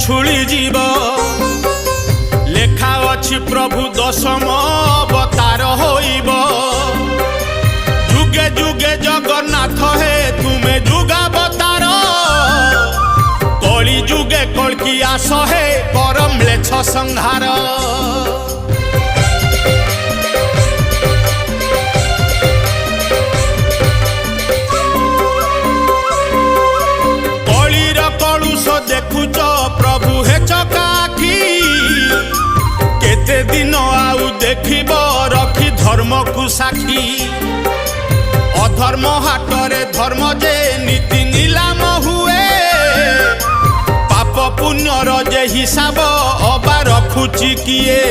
उछुली जीव लेखा अछि प्रभु दशम अवतार होइब जुगे जुगे जगन्नाथ हे तुमे जुगावतार कली जुगे कल्की आस हे परम म्लेच्छ संहार देखुच प्रभु हे चकाखी केते दिन आउ देखिब रखी धर्म को साखी अधर्म हाटरे धर्म जे नीति नीलाम हुए पाप पुण्यर जे हिसाब अबा रखुची किए।